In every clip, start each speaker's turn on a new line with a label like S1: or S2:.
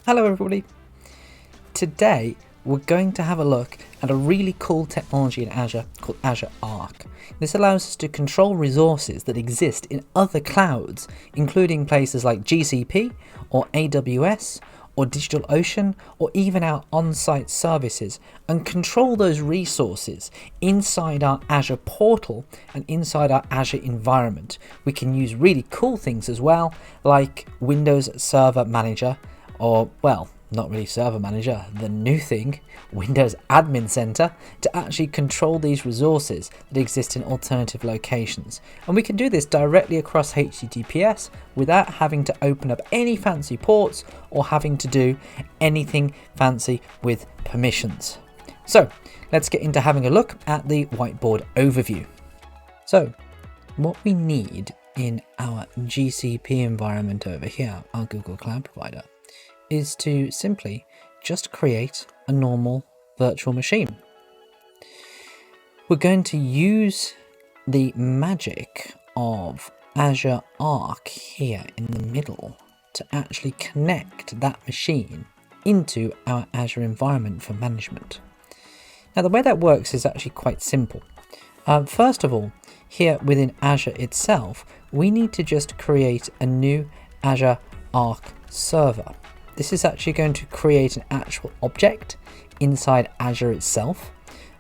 S1: Hello everybody. Today we're going to have a look at a really cool technology in Azure called Azure ARC. This allows us to control resources that exist in other clouds, including places like GCP or AWS or DigitalOcean or even our on-site services, and control those resources inside our Azure portal and inside our Azure environment. We can use really cool things as well, like Windows Server Manager, or, well, not really Server Manager, the new thing, Windows Admin Center, to actually control these resources that exist in alternative locations. And we can do this directly across HTTPS without having to open up any fancy ports or having to do anything fancy with permissions. So let's get into having a look at the whiteboard overview. So what we need in our GCP environment over here, our Google Cloud provider, is to simply just create a normal virtual machine. We're going to use the magic of Azure ARC here in the middle to actually connect that machine into our Azure environment for management. Now, the way that works is actually quite simple. First of all, here within Azure itself, we need to just create a new Azure ARC server. This is actually going to create an actual object inside Azure itself,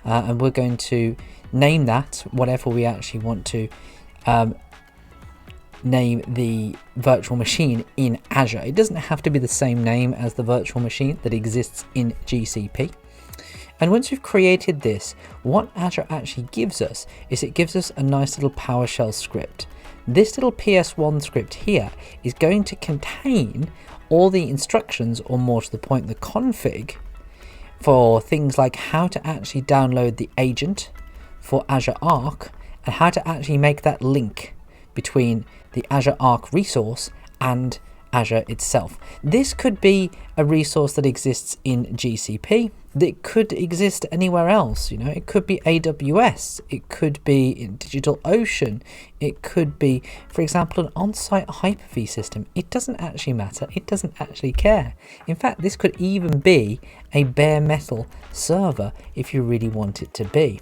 S1: and we're going to name that whatever we actually want to name the virtual machine in Azure. It doesn't have to be the same name as the virtual machine that exists in GCP. And once we've created this, what Azure actually gives us is it gives us a nice little PowerShell script. This little PS1 script here is going to contain all the instructions, or more to the point, the config for things like how to actually download the agent for Azure ARC and how to actually make that link between the Azure ARC resource and Azure itself. This could be a resource that exists in GCP, that could exist anywhere else. It could be AWS, it could be in DigitalOcean, it could be, for example, an on-site Hyper-V system. It doesn't actually matter, it doesn't actually care. In fact, this could even be a bare metal server if you really want it to be.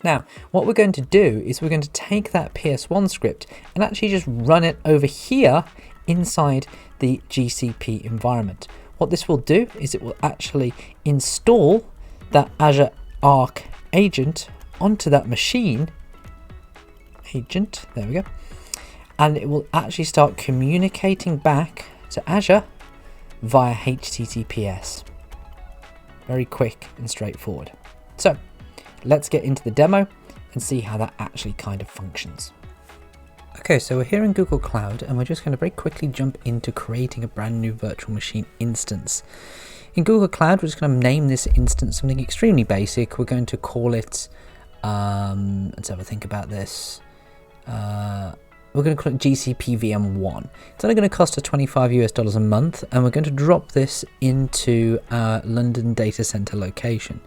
S1: Now, what we're going to do is we're going to take that PS1 script and actually just run it over here inside the GCP environment. What this will do is it will actually install that Azure ARC agent onto that machine. There we go. And it will actually start communicating back to Azure via HTTPS. Very quick and straightforward. So let's get into the demo and see how that actually kind of functions. Okay, so we're here in Google Cloud and we're just going to very quickly jump into creating a brand new virtual machine instance. In Google Cloud, we're just going to name this instance something extremely basic. We're going to call it, let's have a think about this. We're going to call it GCP VM1. It's only going to cost us $25 a month, and we're going to drop this into our London data center location.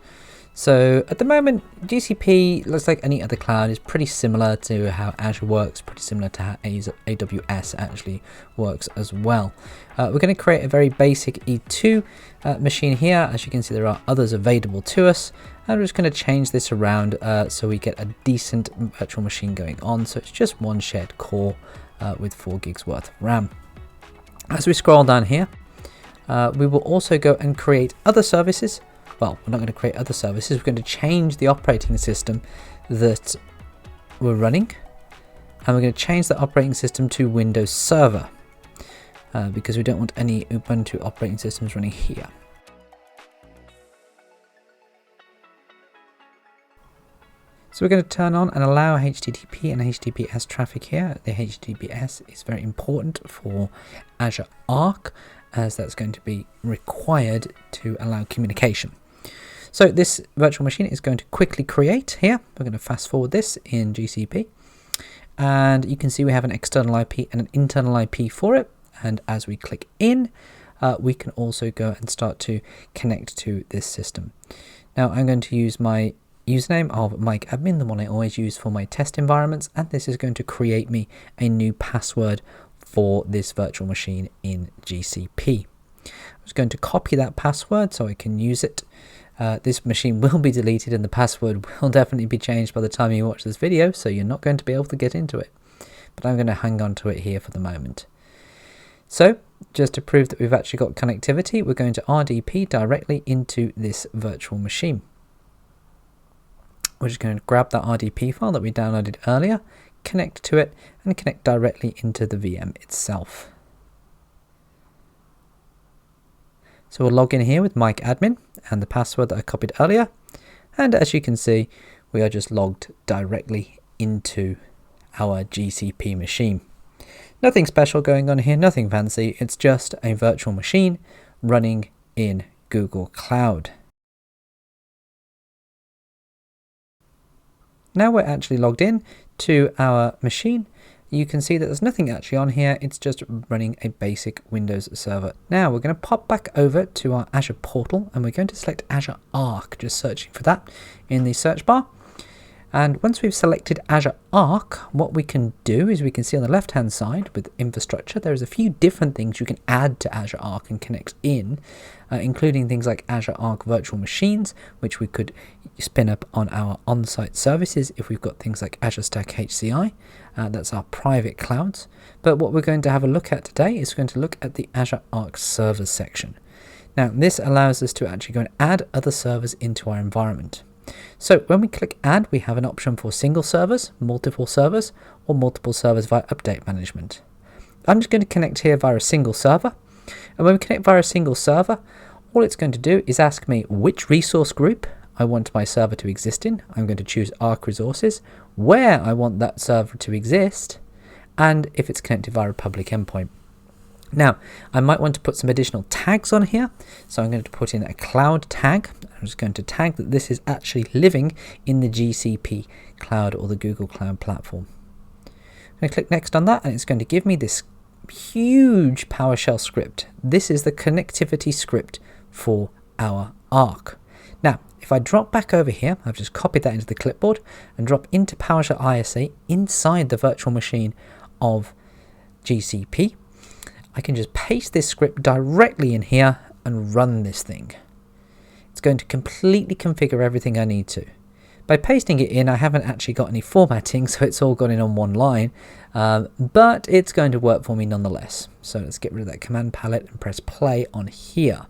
S1: So at the moment, GCP looks like any other cloud, is pretty similar to how Azure works, pretty similar to how AWS actually works as well. We're going to create a very basic E2 machine here. As you can see, there are others available to us. And we're just going to change this around so we get a decent virtual machine going on. So it's just one shared core with 4 gigs worth of RAM. As we scroll down here, we will also go and create other services. Well, we're not going to create other services. We're going to change the operating system that we're running, and we're going to change the operating system to Windows Server because we don't want any Ubuntu operating systems running here. So we're going to turn on and allow HTTP and HTTPS traffic here. The HTTPS is very important for Azure ARC, as that's going to be required to allow communication. So this virtual machine is going to quickly create here. We're going to fast forward this in GCP. And you can see we have an external IP and an internal IP for it. And as we click in, we can also go and start to connect to this system. Now I'm going to use my username of MikeAdmin, the one I always use for my test environments, and this is going to create me a new password for this virtual machine in GCP. I'm just going to copy that password so I can use it. This machine will be deleted and the password will definitely be changed by the time you watch this video, so you're not going to be able to get into it. But I'm going to hang on to it here for the moment. So, just to prove that we've actually got connectivity, we're going to RDP directly into this virtual machine. We're just going to grab that RDP file that we downloaded earlier, connect to it, and connect directly into the VM itself. So we'll log in here with Mike Admin and the password that I copied earlier. And as you can see, we are just logged directly into our GCP machine. Nothing special going on here, nothing fancy. It's just a virtual machine running in Google Cloud. Now we're actually logged in to our machine. You can see that there's nothing actually on here. It's just running a basic Windows server. Now we're going to pop back over to our Azure portal and we're going to select Azure ARC, just searching for that in the search bar. And once we've selected Azure ARC, what we can do is we can see on the left hand side with infrastructure, there's a few different things you can add to Azure ARC and connect in, including things like Azure ARC virtual machines, which we could spin up on our on-site services if we've got things like Azure Stack HCI. That's our private clouds. But what we're going to have a look at today is we're going to look at the Azure ARC servers section. Now, this allows us to actually go and add other servers into our environment. So when we click add, we have an option for single servers, multiple servers, or multiple servers via update management. I'm just going to connect here via a single server. And when we connect via a single server, all it's going to do is ask me which resource group I want my server to exist in. I'm going to choose ARC resources, where I want that server to exist, and if it's connected via a public endpoint. Now, I might want to put some additional tags on here. So I'm going to put in a cloud tag. I'm just going to tag that this is actually living in the GCP cloud or the Google Cloud platform. I'm going to click next on that and it's going to give me this huge PowerShell script. This is the connectivity script for our ARC. Now, if I drop back over here, I've just copied that into the clipboard and drop into PowerShell ISA inside the virtual machine of GCP. I can just paste this script directly in here and run this thing. It's going to completely configure everything I need to. By pasting it in, I haven't actually got any formatting, so it's all gone in on one line, but it's going to work for me nonetheless. So let's get rid of that command palette and press play on here.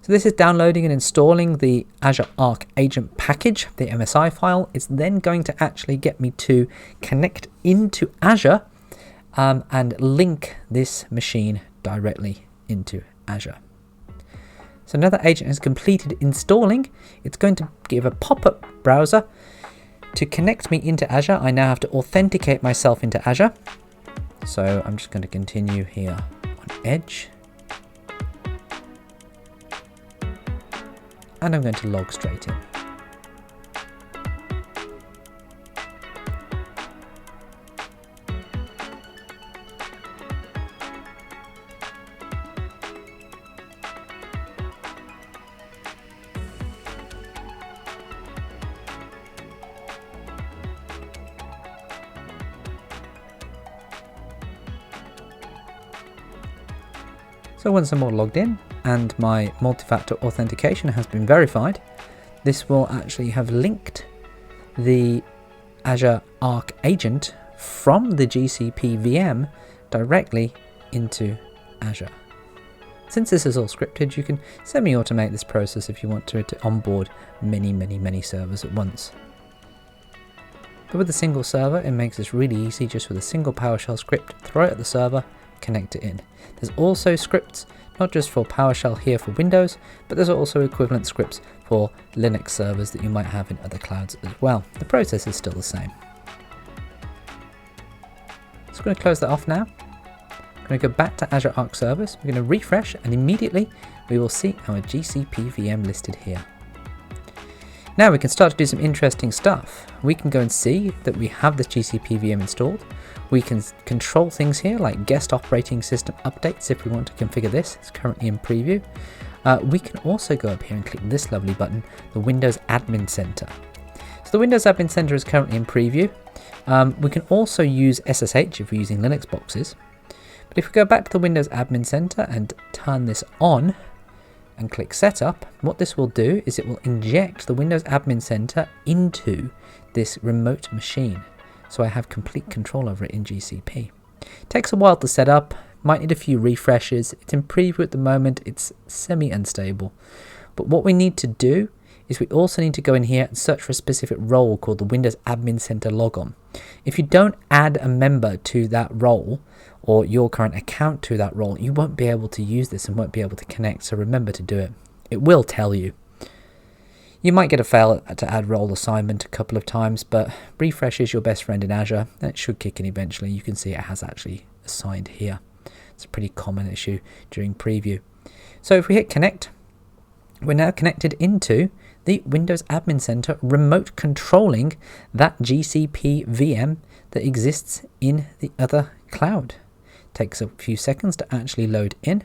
S1: So this is downloading and installing the Azure ARC agent package, the MSI file. It's then going to actually get me to connect into Azure and link this machine directly into Azure. So now that agent has completed installing, it's going to give a pop-up browser to connect me into Azure. I now have to authenticate myself into Azure. So I'm just going to continue here on Edge. And I'm going to log straight in. So once I'm all logged in and my multi-factor authentication has been verified, this will actually have linked the Azure ARC agent from the GCP VM directly into Azure. Since this is all scripted, you can semi-automate this process if you want to onboard many servers at once. But with a single server, it makes this really easy just with a single PowerShell script, throw it at the server, connect it in. There's also scripts, not just for PowerShell here for Windows, but there's also equivalent scripts for Linux servers that you might have in other clouds as well. The process is still the same. So I'm going to close that off now. I'm going to go back to Azure ARC servers. We're going to refresh and immediately we will see our GCP VM listed here. Now we can start to do some interesting stuff. We can go and see that we have this GCP VM installed. We can control things here like guest operating system updates if we want to configure this. It's currently in preview. We can also go up here and click this lovely button, the Windows Admin Center. So the Windows Admin Center is currently in preview. We can also use SSH if we're using Linux boxes. But if we go back to the Windows Admin Center and turn this on and click Setup, what this will do is it will inject the Windows Admin Center into this remote machine. So I have complete control over it in GCP. It takes a while to set up, might need a few refreshes. It's in preview at the moment, it's semi-unstable. But what we need to do is we also need to go in here and search for a specific role called the Windows Admin Center logon. If you don't add a member to that role or your current account to that role, you won't be able to use this and won't be able to connect, so remember to do it. It will tell you. You might get a fail to add role assignment a couple of times, but refresh is your best friend in Azure and it should kick in eventually. You can see it has actually assigned here. It's a pretty common issue during preview. So if we hit connect, we're now connected into the Windows Admin Center, remote controlling that GCP VM that exists in the other cloud. It takes a few seconds to actually load in,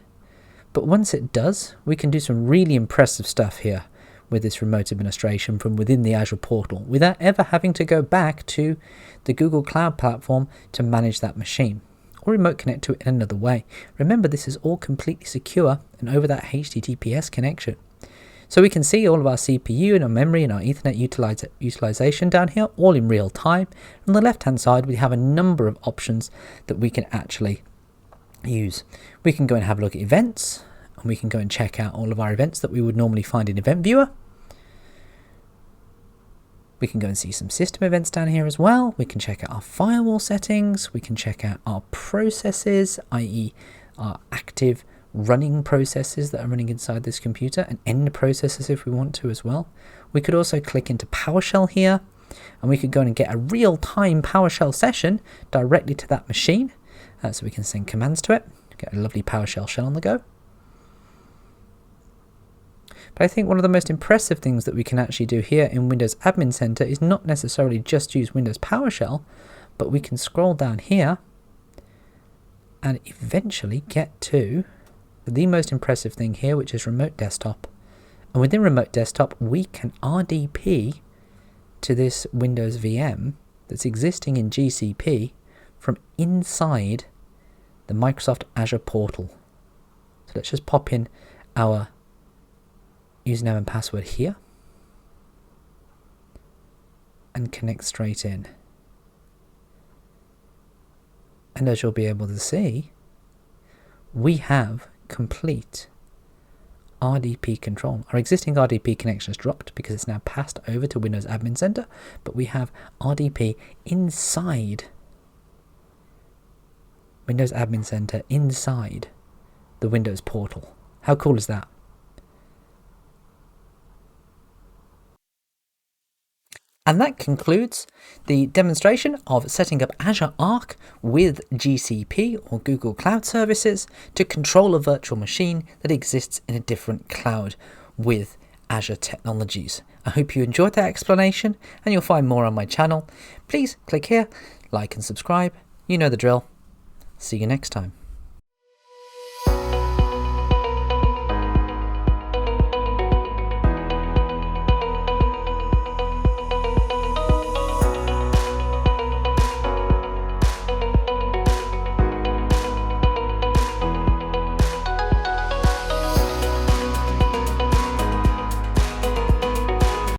S1: but once it does, we can do some really impressive stuff here with this remote administration from within the Azure portal without ever having to go back to the Google Cloud Platform to manage that machine or remote connect to it in another way. Remember, this is all completely secure and over that HTTPS connection. So we can see all of our CPU and our memory and our Ethernet utilization down here, all in real time. On the left-hand side, we have a number of options that we can actually use. We can go and have a look at events, and we can go and check out all of our events that we would normally find in Event Viewer. We can go and see some system events down here as well. We can check out our firewall settings. We can check out our processes, i.e. our active running processes that are running inside this computer, and end processes if we want to as well. We could also click into PowerShell here, and we could go and get a real-time PowerShell session directly to that machine. So we can send commands to it, get a lovely PowerShell shell on the go. But I think one of the most impressive things that we can actually do here in Windows Admin Center is not necessarily just use Windows PowerShell, but we can scroll down here and eventually get to the most impressive thing here, which is Remote Desktop. And within Remote Desktop, we can RDP to this Windows VM that's existing in GCP from inside the Microsoft Azure portal. So let's just pop in our username and password here and connect straight in. And as you'll be able to see, we have complete RDP control. Our existing RDP connection has dropped because it's now passed over to Windows Admin Center, but we have RDP inside Windows Admin Center, inside the Windows portal. How cool is that? And that concludes the demonstration of setting up Azure ARC with GCP or Google Cloud Services to control a virtual machine that exists in a different cloud with Azure technologies. I hope you enjoyed that explanation, and you'll find more on my channel. Please click here, like and subscribe. You know the drill. See you next time.